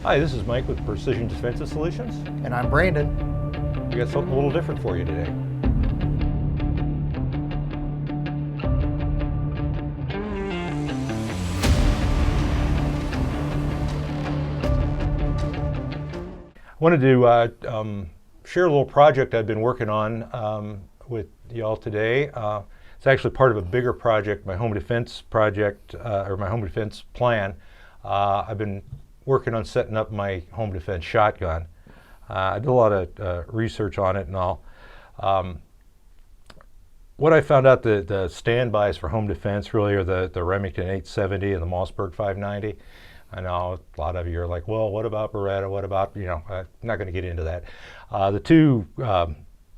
Hi, this is Mike with Precision Defensive Solutions. And I'm Brandon. We got something a little different for you today. I wanted to share a little project I've been working on with y'all today. It's actually part of a bigger project, my home defense project, or my home defense plan. I've been working on setting up my home defense shotgun. I did a lot of research on it and all. What I found out, the standbys for home defense really are the Remington 870 and the Mossberg 590. I know a lot of you are like, well, what about Beretta? What about, I'm not going to get into that. The two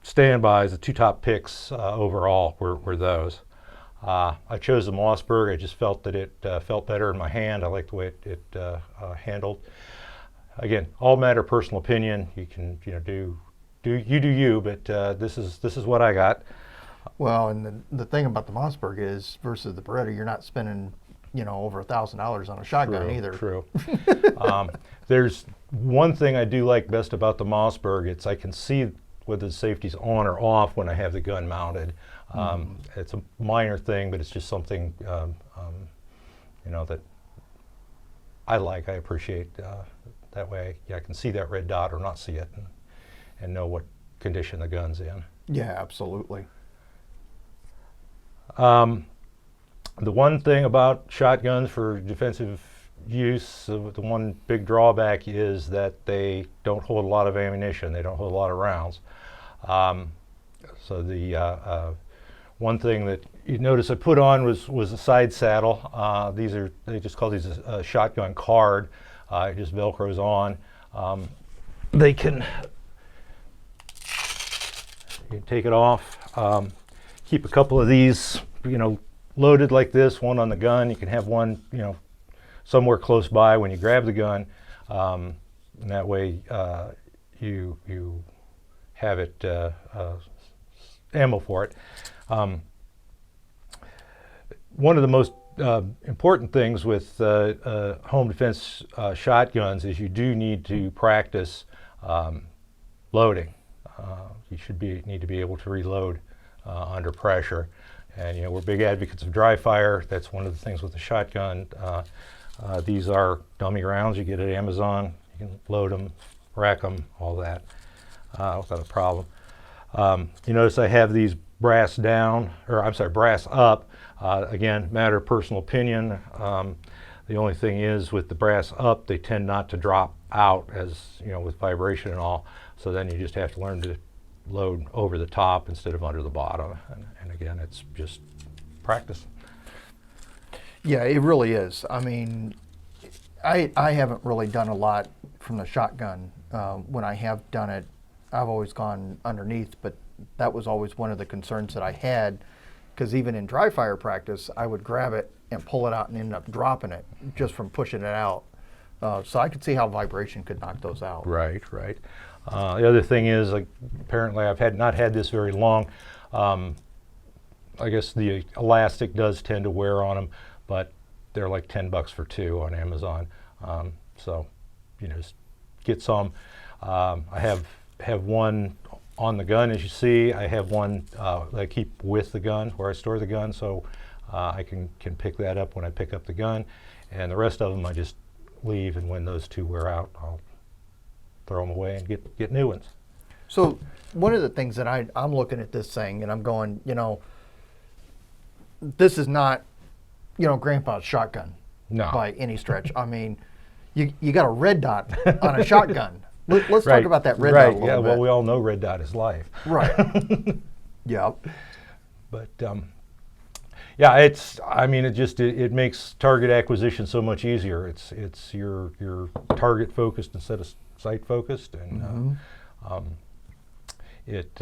standbys, the two top picks overall were those. I chose the Mossberg. I just felt that it felt better in my hand. I liked the way it handled. Again, all matter of personal opinion. You can do you, but this is what I got. Well, and the thing about the Mossberg is versus the Beretta, you're not spending over $1,000 on a shotgun either. True. There's one thing I do like best about the Mossberg. It's I can see whether the safety's on or off when I have the gun mounted. It's a minor thing, but it's just something that I like. I appreciate. That way, I can see that red dot or not see it, and know what condition the gun's in. Yeah, absolutely. The one thing about shotguns for defensive use, the one big drawback is that they don't hold a lot of ammunition. They don't hold a lot of rounds. So the one thing that you notice I put on was a side saddle. They just call these a shotgun card. It just Velcros on. You can take it off. Keep a couple of these, loaded like this, one on the gun. You can have one, somewhere close by when you grab the gun. And that way you have it ammo for it. One of the most important things with home defense shotguns is you do need to practice loading. You need to be able to reload under pressure. And we're big advocates of dry fire. That's one of the things with the shotgun. These are dummy rounds you get at Amazon. You can load them, rack them, all that without a problem. You notice I have these brass up. Again, matter of personal opinion. The only thing is with the brass up, they tend not to drop out as, with vibration and all. So then you just have to learn to load over the top instead of under the bottom. And again, it's just practice. Yeah, it really is. I mean, I haven't really done a lot from the shotgun. When I have done it, I've always gone underneath, but that was always one of the concerns that I had, because even in dry fire practice, I would grab it and pull it out and end up dropping it just from pushing it out. So I could see how vibration could knock those out. Right. The other thing is, apparently I've not had this very long. I guess the elastic does tend to wear on them, but they're like $10 for two on Amazon. So, just get some. I have one on the gun, as you see. I have one that I keep with the gun where I store the gun, so I can pick that up when I pick up the gun. And the rest of them I just leave, and when those two wear out, I'll throw them away and get new ones. So one of the things that I'm looking at this thing and I'm going, this is not, Grandpa's shotgun. No. By any stretch. I mean, you got a red dot on a shotgun. Let's talk about that red dot a little bit. Well, we all know red dot is life. Right. Yep. But it makes target acquisition so much easier. It's your target focused instead of sight focused, and it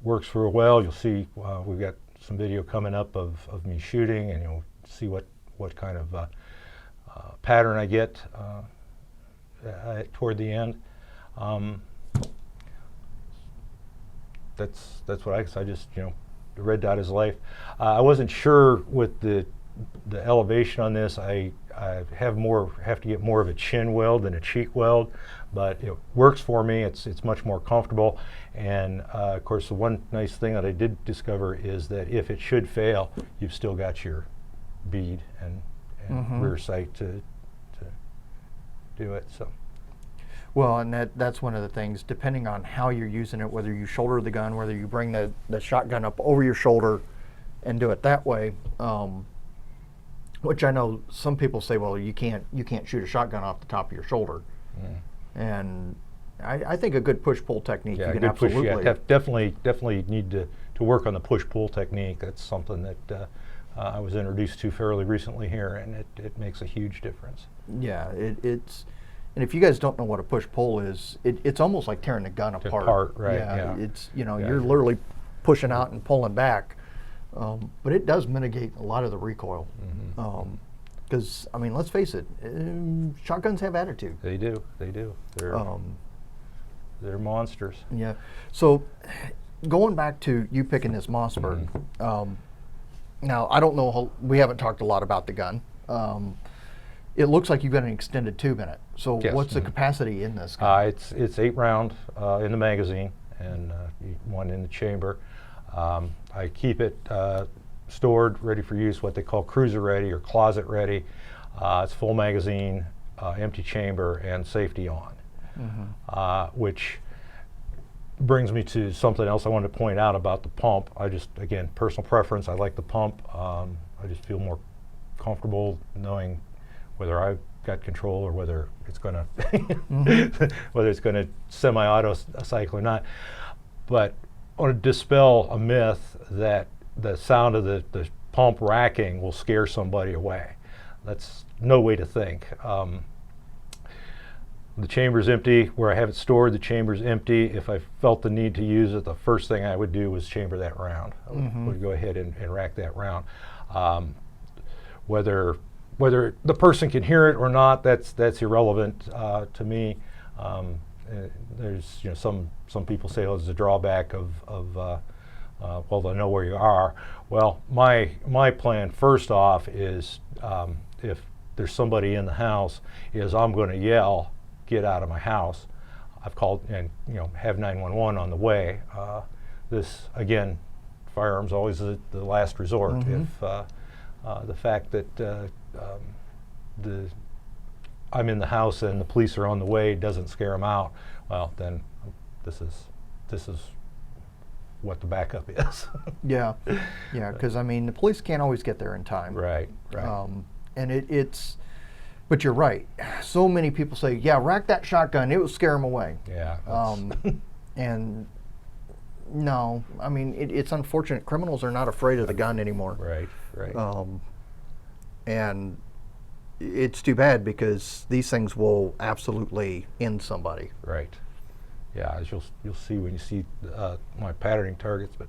works real well. You'll see we've got some video coming up of me shooting, and you'll see what kind of pattern I get toward the end. That's what I just the red dot is life. I wasn't sure with the elevation on this. I I have to get more of a chin weld than a cheek weld, but it works for me. It's much more comfortable, and of course the one nice thing that I did discover is that if it should fail, you've still got your bead and rear sight to do it. So. Well, and that's one of the things, depending on how you're using it, whether you shoulder the gun, whether you bring the shotgun up over your shoulder and do it that way, which I know some people say, well, you can't shoot a shotgun off the top of your shoulder. And I think a good push-pull technique, Yeah, you can good push. absolutely. Yeah, definitely need to work on the push-pull technique. That's something that I was introduced to fairly recently here, and it makes a huge difference. Yeah, it's, and if you guys don't know what a push-pull is, it's almost like tearing the gun apart. Right, yeah. It's, you know, Yeah. you're literally pushing out and pulling back. But it does mitigate a lot of the recoil. Because, I mean, let's face it, shotguns have attitude. They do. They're monsters. Yeah. So, going back to you picking this Mossberg, now I don't know, we haven't talked a lot about the gun. It looks like you've got an extended tube in it. So, Yes. what's the capacity in this gun? It's 8 round in the magazine and 1 in the chamber. I keep it stored, ready for use, what they call cruiser ready or closet ready. It's full magazine, empty chamber, and safety on, which brings me to something else I wanted to point out about the pump. Again, personal preference, I like the pump. I just feel more comfortable knowing whether I've got control or whether it's going to whether it's going to semi-auto cycle or not. But I want to dispel a myth that the sound of the pump racking will scare somebody away. That's no way to think. The chamber's empty. Where I have it stored, the chamber's empty. If I felt the need to use it, the first thing I would do was chamber that round. I would go ahead and rack that round. Whether the person can hear it or not, that's irrelevant to me. There's some people say, oh, there's a drawback of well, they know where you are. Well, my plan first off is if there's somebody in the house, is I'm going to yell, get out of my house. I've called and have 911 on the way. This again, firearms always the last resort. If the fact that I'm in the house and the police are on the way doesn't scare them out, well, then this is what the backup is. Yeah, because I mean, the police can't always get there in time. Right. And it's, but you're right. So many people say, yeah, rack that shotgun, it will scare them away. Yeah. And no, I mean, it's unfortunate. Criminals are not afraid of the gun anymore. Right. And it's too bad because these things will absolutely end somebody. Right. Yeah, as you'll see when you see my patterning targets. But